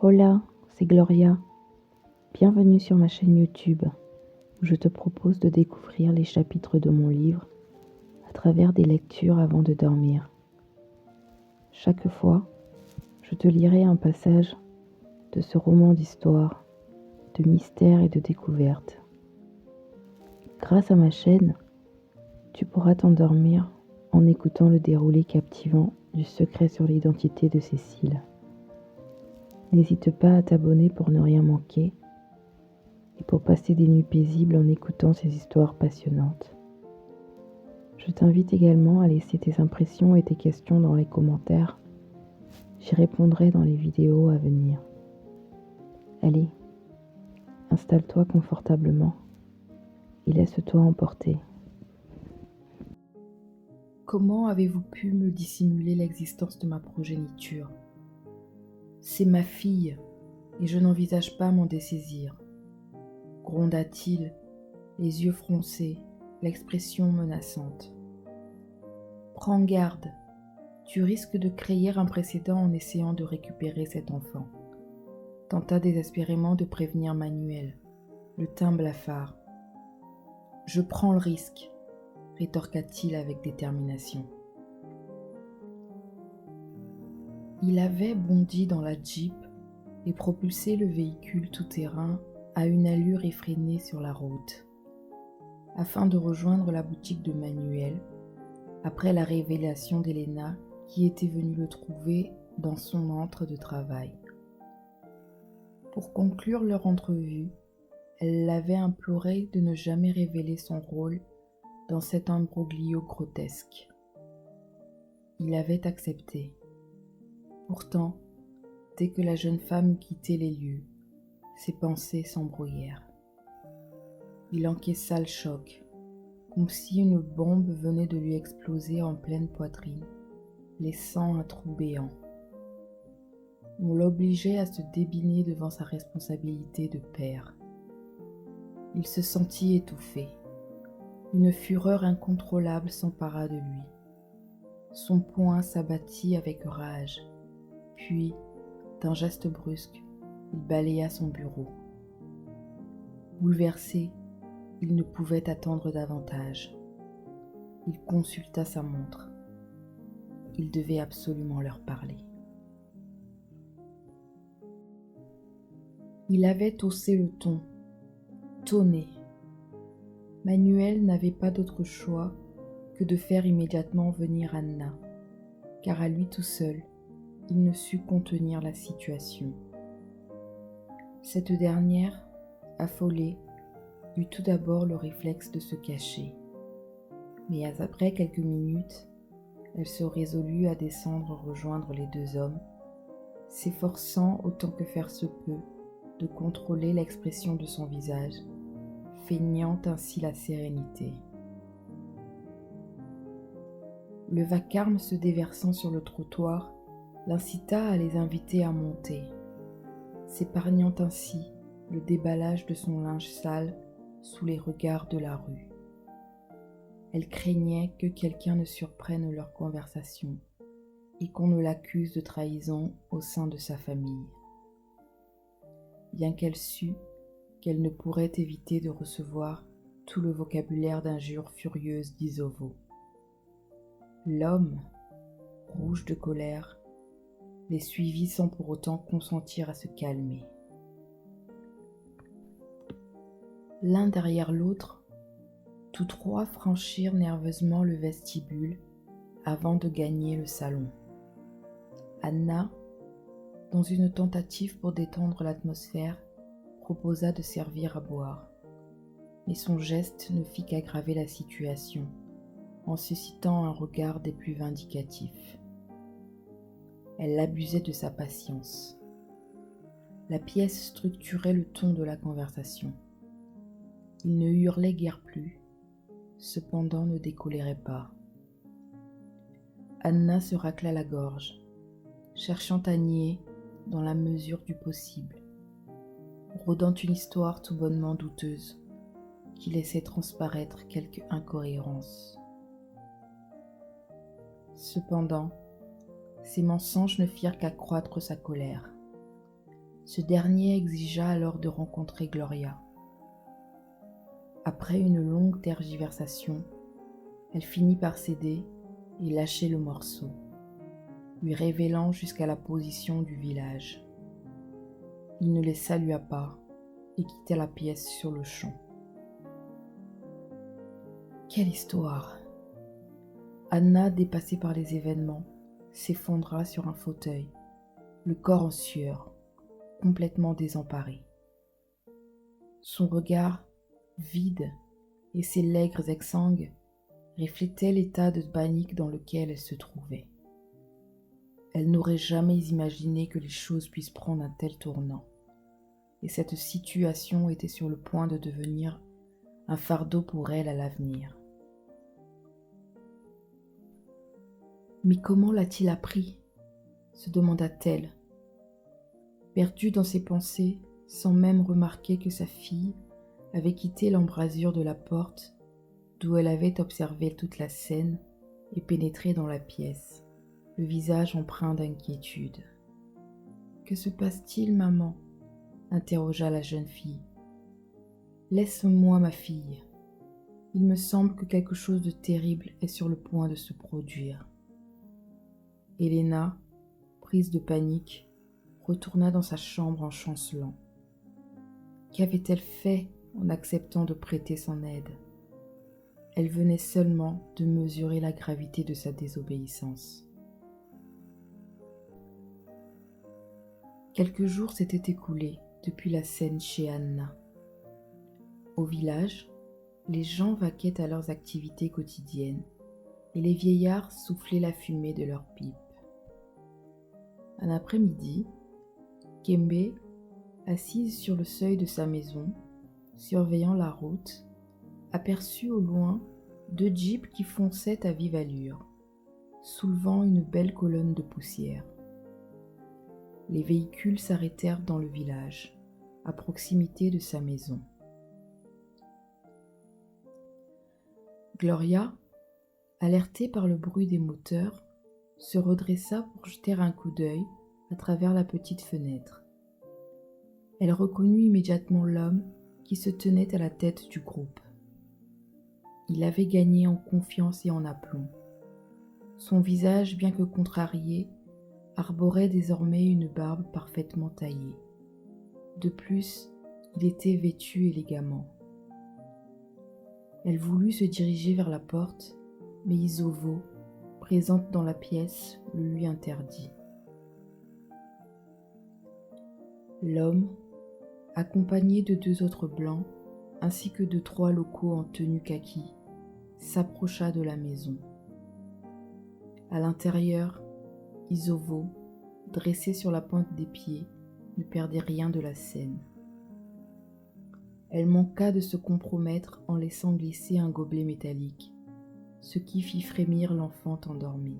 Hola, c'est Gloria. Bienvenue sur ma chaîne YouTube où je te propose de découvrir les chapitres de mon livre à travers des lectures avant de dormir. Chaque fois, je te lirai un passage de ce roman d'histoire, de mystère et de découverte. Grâce à ma chaîne, tu pourras t'endormir en écoutant le déroulé captivant du secret sur l'identité de Cécile. N'hésite pas à t'abonner pour ne rien manquer et pour passer des nuits paisibles en écoutant ces histoires passionnantes. Je t'invite également à laisser tes impressions et tes questions dans les commentaires. J'y répondrai dans les vidéos à venir. Allez, installe-toi confortablement et laisse-toi emporter. Comment avez-vous pu me dissimuler l'existence de ma progéniture ? C'est ma fille, et je n'envisage pas m'en dessaisir. Gronda-t-il, les yeux froncés, l'expression menaçante. Prends garde, tu risques de créer un précédent en essayant de récupérer cet enfant. Tenta désespérément de prévenir Manuel, le teint blafard. Je prends le risque, rétorqua-t-il avec détermination. Il avait bondi dans la Jeep et propulsé le véhicule tout-terrain à une allure effrénée sur la route, afin de rejoindre la boutique de Manuel, après la révélation d'Elena qui était venue le trouver dans son antre de travail. Pour conclure leur entrevue, elle l'avait imploré de ne jamais révéler son rôle dans cet imbroglio grotesque. Il avait accepté. Pourtant, dès que la jeune femme quittait les lieux, ses pensées s'embrouillèrent. Il encaissa le choc, comme si une bombe venait de lui exploser en pleine poitrine, laissant un trou béant. On l'obligeait à se débiner devant sa responsabilité de père. Il se sentit étouffé. Une fureur incontrôlable s'empara de lui. Son poing s'abattit avec rage, puis, d'un geste brusque, il balaya son bureau. Bouleversé, il ne pouvait attendre davantage. Il consulta sa montre. Il devait absolument leur parler. Il avait haussé le ton, tonné. Manuel n'avait pas d'autre choix que de faire immédiatement venir Anna, car à lui tout seul, il ne sut contenir la situation. Cette dernière, affolée, eut tout d'abord le réflexe de se cacher, mais après quelques minutes, elle se résolut à descendre rejoindre les deux hommes, s'efforçant autant que faire se peut de contrôler l'expression de son visage, feignant ainsi la sérénité. Le vacarme se déversant sur le trottoir l'incita à les inviter à monter, s'épargnant ainsi le déballage de son linge sale sous les regards de la rue. Elle craignait que quelqu'un ne surprenne leur conversation et qu'on ne l'accuse de trahison au sein de sa famille. Bien qu'elle sût qu'elle ne pourrait éviter de recevoir tout le vocabulaire d'injures furieuses d'Isovo. L'homme, rouge de colère, les suivit sans pour autant consentir à se calmer. L'un derrière l'autre, tous trois franchirent nerveusement le vestibule avant de gagner le salon. Anna, dans une tentative pour détendre l'atmosphère, proposa de servir à boire, mais son geste ne fit qu'aggraver la situation, en suscitant un regard des plus vindicatifs. Elle abusait de sa patience. La pièce structurait le ton de la conversation. Il ne hurlait guère plus, cependant ne décolérait pas. Anna se racla la gorge, cherchant à nier dans la mesure du possible, rodant une histoire tout bonnement douteuse qui laissait transparaître quelque incohérence. Cependant, ces mensonges ne firent qu'accroître sa colère. Ce dernier exigea alors de rencontrer Gloria. Après une longue tergiversation, elle finit par céder et lâcher le morceau, lui révélant jusqu'à la position du village. Il ne les salua pas et quitta la pièce sur le champ. Quelle histoire! Anna, dépassée par les événements, s'effondra sur un fauteuil, le corps en sueur, complètement désemparée. Son regard, vide, et ses lèvres exsangues reflétaient l'état de panique dans lequel elle se trouvait. Elle n'aurait jamais imaginé que les choses puissent prendre un tel tournant, et cette situation était sur le point de devenir un fardeau pour elle à l'avenir. Mais comment l'a-t-il appris ? Se demanda-t-elle, perdue dans ses pensées, sans même remarquer que sa fille avait quitté l'embrasure de la porte d'où elle avait observé toute la scène et pénétré dans la pièce, le visage empreint d'inquiétude. « Que se passe-t-il, maman ?» interrogea la jeune fille. « Laisse-moi, ma fille. Il me semble que quelque chose de terrible est sur le point de se produire. » Helena, prise de panique, retourna dans sa chambre en chancelant. Qu'avait-elle fait en acceptant de prêter son aide ? Elle venait seulement de mesurer la gravité de sa désobéissance. Quelques jours s'étaient écoulés depuis la scène chez Anna. Au village, les gens vaquaient à leurs activités quotidiennes et les vieillards soufflaient la fumée de leurs pipes. Un après-midi, Kembe, assise sur le seuil de sa maison, surveillant la route, aperçut au loin 2 jeeps qui fonçaient à vive allure, soulevant une belle colonne de poussière. Les véhicules s'arrêtèrent dans le village, à proximité de sa maison. Gloria, alertée par le bruit des moteurs, se redressa pour jeter un coup d'œil à travers la petite fenêtre. Elle reconnut immédiatement l'homme qui se tenait à la tête du groupe. Il avait gagné en confiance et en aplomb. Son visage, bien que contrarié, arborait désormais une barbe parfaitement taillée. De plus, il était vêtu élégamment. Elle voulut se diriger vers la porte, mais Isovo, présente dans la pièce, le lui interdit. L'homme, accompagné de 2 autres blancs, ainsi que de 3 locaux en tenue kaki, s'approcha de la maison. À l'intérieur, Isovo, dressé sur la pointe des pieds, ne perdait rien de la scène. Elle manqua de se compromettre en laissant glisser un gobelet métallique, ce qui fit frémir l'enfant endormi.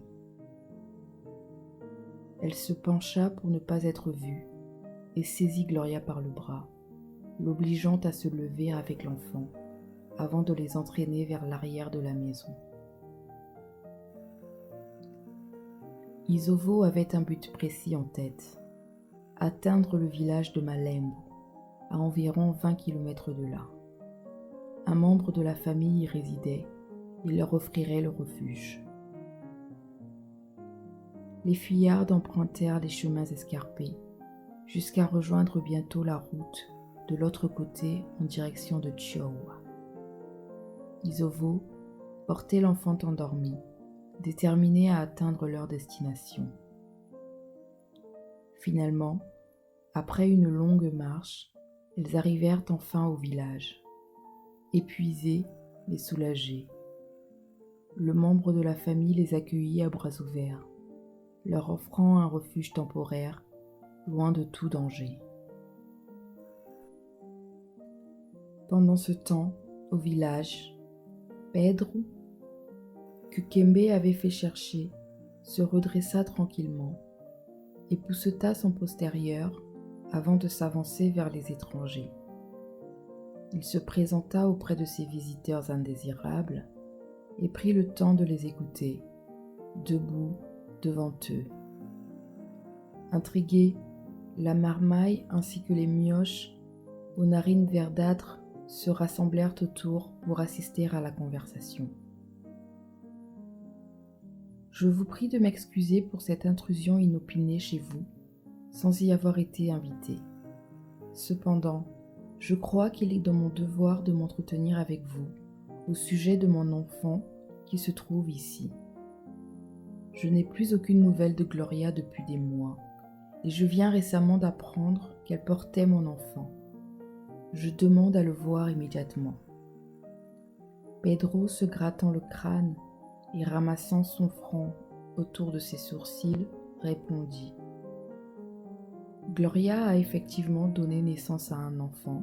Elle se pencha pour ne pas être vue et saisit Gloria par le bras, l'obligeant à se lever avec l'enfant avant de les entraîner vers l'arrière de la maison. Isovo avait un but précis en tête, atteindre le village de Malembo, à environ 20 km de là. Un membre de la famille y résidait et leur offrirait le refuge. Les fuyards empruntèrent les chemins escarpés jusqu'à rejoindre bientôt la route de l'autre côté en direction de Chihuahua. Isovo portait l'enfant endormi, déterminé à atteindre leur destination. Finalement, après une longue marche, elles arrivèrent enfin au village, épuisées mais soulagées. Le membre de la famille les accueillit à bras ouverts, leur offrant un refuge temporaire, loin de tout danger. Pendant ce temps, au village, Pedro, que Kembe avait fait chercher, se redressa tranquillement et pousseta son postérieur avant de s'avancer vers les étrangers. Il se présenta auprès de ces visiteurs indésirables et prit le temps de les écouter, debout devant eux. Intriguée, La marmaille ainsi que les mioches aux narines verdâtres se rassemblèrent autour pour assister à la conversation. Je vous prie de m'excuser pour cette intrusion inopinée chez vous, sans y avoir été invité. Cependant, je crois qu'il est de mon devoir de m'entretenir avec vous au sujet de mon enfant qui se trouve ici. Je n'ai plus aucune nouvelle de Gloria depuis des mois, et je viens récemment d'apprendre qu'elle portait mon enfant. Je demande à le voir immédiatement. Pedro, se grattant le crâne et ramassant son front autour de ses sourcils, répondit. Gloria a effectivement donné naissance à un enfant,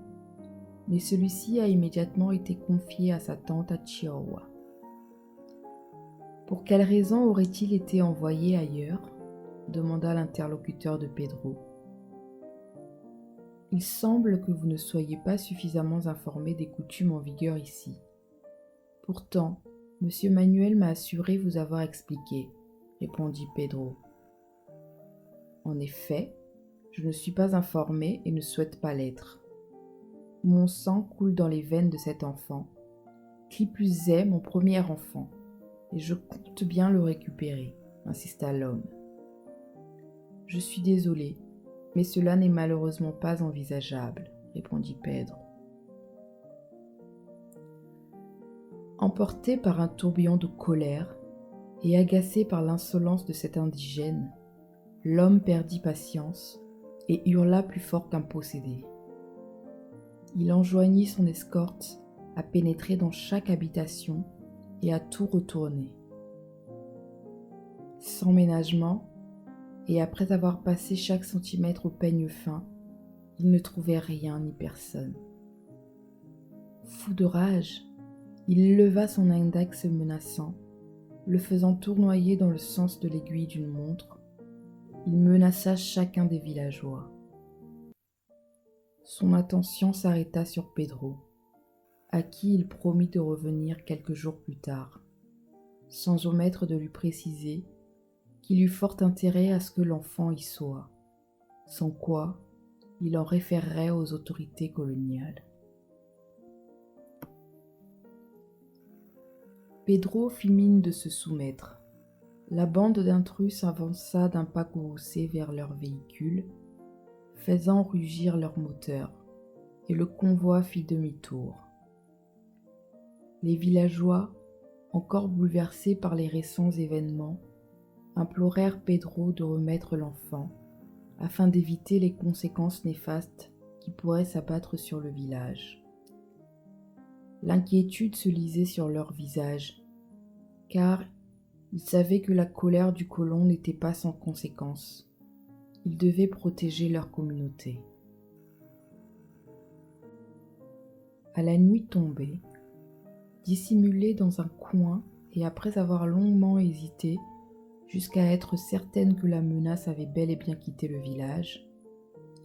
mais celui-ci a immédiatement été confié à sa tante à Chihuahua. Pour quelle raison aurait-il été envoyé ailleurs ? Demanda l'interlocuteur de Pedro. Il semble que vous ne soyez pas suffisamment informé des coutumes en vigueur ici. Pourtant, Monsieur Manuel m'a assuré vous avoir expliqué, répondit Pedro. En effet, je ne suis pas informé et ne souhaite pas l'être. Mon sang coule dans les veines de cet enfant, qui plus est mon premier enfant, et je compte bien le récupérer, insista l'homme. Je suis désolé, mais cela n'est malheureusement pas envisageable, répondit Pedro. Emporté par un tourbillon de colère et agacé par l'insolence de cet indigène, l'homme perdit patience et hurla plus fort qu'un possédé. Il enjoignit son escorte à pénétrer dans chaque habitation et à tout retourner. Sans ménagement, et après avoir passé chaque centimètre au peigne fin, il ne trouvait rien ni personne. Fou de rage, il leva son index menaçant, le faisant tournoyer dans le sens de l'aiguille d'une montre. Il menaça chacun des villageois. Son attention s'arrêta sur Pedro, à qui il promit de revenir quelques jours plus tard, sans omettre de lui préciser qu'il eut fort intérêt à ce que l'enfant y soit, sans quoi il en référerait aux autorités coloniales. Pedro fit mine de se soumettre. La bande d'intrus s'avança d'un pas courroucé vers leur véhicule, faisant rugir leurs moteurs, et le convoi fit demi-tour. Les villageois, encore bouleversés par les récents événements, implorèrent Pedro de remettre l'enfant, afin d'éviter les conséquences néfastes qui pourraient s'abattre sur le village. L'inquiétude se lisait sur leurs visages, car ils savaient que la colère du colon n'était pas sans conséquences. Ils devaient protéger leur communauté. À la nuit tombée, dissimulés dans un coin et après avoir longuement hésité jusqu'à être certaine que la menace avait bel et bien quitté le village,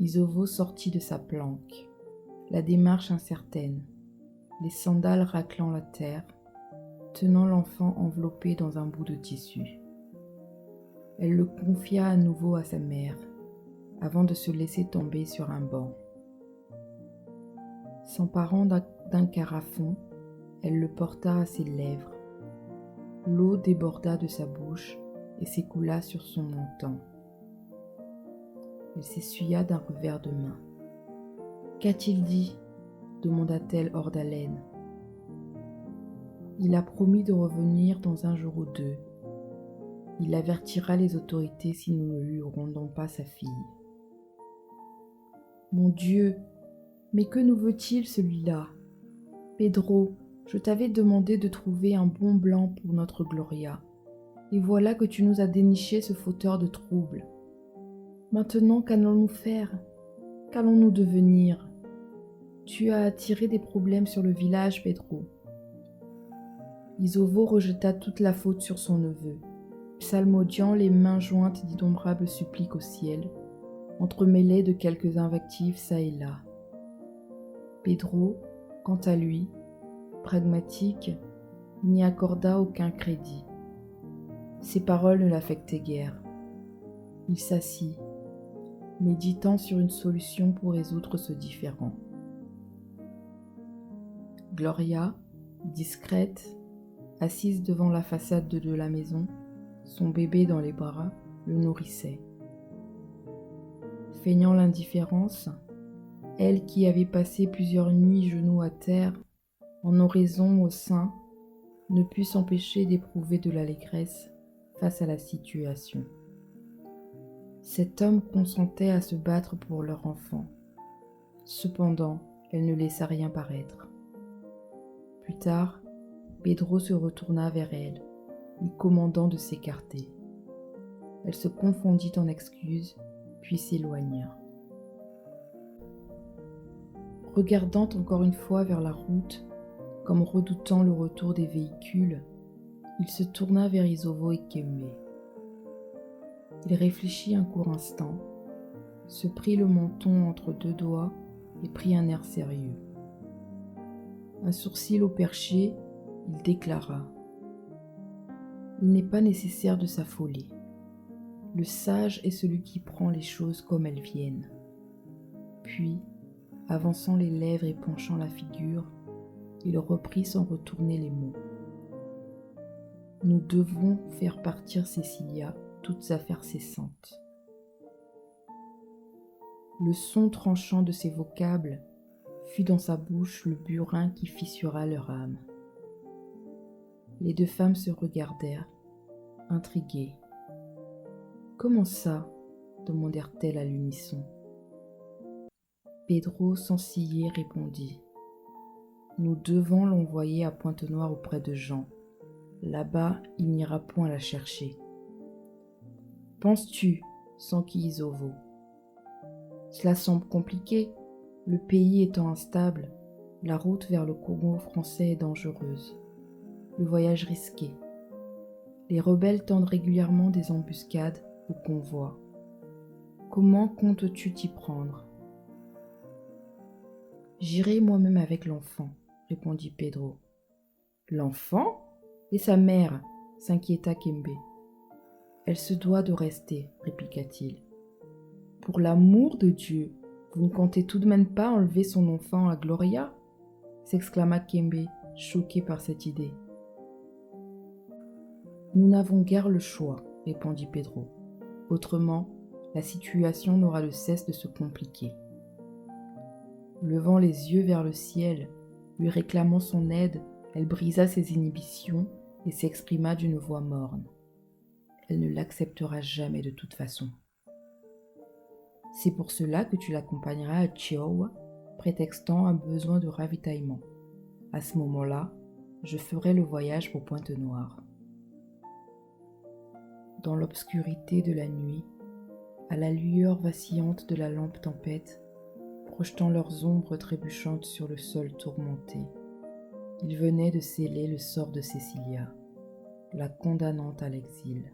Isovo sortit de sa planque, la démarche incertaine, les sandales raclant la terre, tenant l'enfant enveloppé dans un bout de tissu. Elle le confia à nouveau à sa mère, avant de se laisser tomber sur un banc. S'emparant d'un carafon, elle le porta à ses lèvres. L'eau déborda de sa bouche et s'écoula sur son menton. Elle s'essuya d'un revers de main. « Qu'a-t-il dit ?» demanda-t-elle hors d'haleine. « Il a promis de revenir dans un jour ou deux. Il avertira les autorités si nous ne lui rendons pas sa fille. » « Mon Dieu, mais que nous veut-il celui-là ? Pedro, je t'avais demandé de trouver un bon blanc pour notre Gloria. Et voilà que tu nous as déniché ce fauteur de troubles. Maintenant, qu'allons-nous faire ? Qu'allons-nous devenir ? Tu as attiré des problèmes sur le village, Pedro. » Isovo rejeta toute la faute sur son neveu, psalmodiant les mains jointes d'innombrables suppliques au ciel, entremêlées de quelques invectives çà et là. Pedro, quant à lui, pragmatique, n'y accorda aucun crédit. Ses paroles ne l'affectaient guère. Il s'assit, méditant sur une solution pour résoudre ce différend. Gloria, discrète, assise devant la façade de la maison, son bébé dans les bras, le nourrissait. Feignant l'indifférence, elle qui avait passé plusieurs nuits genoux à terre, en oraison au sein, ne put s'empêcher d'éprouver de l'allégresse face à la situation. Cet homme consentait à se battre pour leur enfant. Cependant, elle ne laissa rien paraître. Plus tard, Pedro se retourna vers elle, lui commandant de s'écarter. Elle se confondit en excuses, puis s'éloigna. Regardant encore une fois vers la route, comme redoutant le retour des véhicules, il se tourna vers Isovo et Kembe. Il réfléchit un court instant, se prit le menton entre deux doigts et prit un air sérieux. Un sourcil au perché, il déclara : « Il n'est pas nécessaire de s'affoler. Le sage est celui qui prend les choses comme elles viennent. » Puis, avançant les lèvres et penchant la figure, il reprit sans retourner les mots. « Nous devons faire partir Cecilia, toutes affaires cessantes. » Le son tranchant de ces vocables fut dans sa bouche le burin qui fissura leur âme. Les deux femmes se regardèrent, intriguées. « Comment ça ?» demandèrent-elles à l'unisson. Pedro, sans ciller, répondit : « Nous devons l'envoyer à Pointe-Noire auprès de Jean. Là-bas, il n'ira point la chercher. »« Penses-tu » s'enquit Isovo. « Cela semble compliqué. Le pays étant instable, la route vers le Congo français est dangereuse. Le voyage risqué. Les rebelles tendent régulièrement des embuscades au convoi. Comment comptes-tu t'y prendre ? » « J'irai moi-même avec l'enfant, » répondit Pedro. « L'enfant ? Et sa mère ?» s'inquiéta Kembe. « Elle se doit de rester, » répliqua-t-il. « Pour l'amour de Dieu, vous ne comptez tout de même pas enlever son enfant à Gloria ?» s'exclama Kembe, choqué par cette idée. « Nous n'avons guère le choix, » répondit Pedro. « Autrement, la situation n'aura de cesse de se compliquer. » Levant les yeux vers le ciel, lui réclamant son aide, elle brisa ses inhibitions et s'exprima d'une voix morne. Elle ne l'acceptera jamais de toute façon. « C'est pour cela que tu l'accompagneras à Chihuahua, prétextant un besoin de ravitaillement. À ce moment-là, je ferai le voyage pour Pointe-Noire. » Dans l'obscurité de la nuit, à la lueur vacillante de la lampe tempête, projetant leurs ombres trébuchantes sur le sol tourmenté, ils venaient de sceller le sort de Cecilia, la condamnant à l'exil.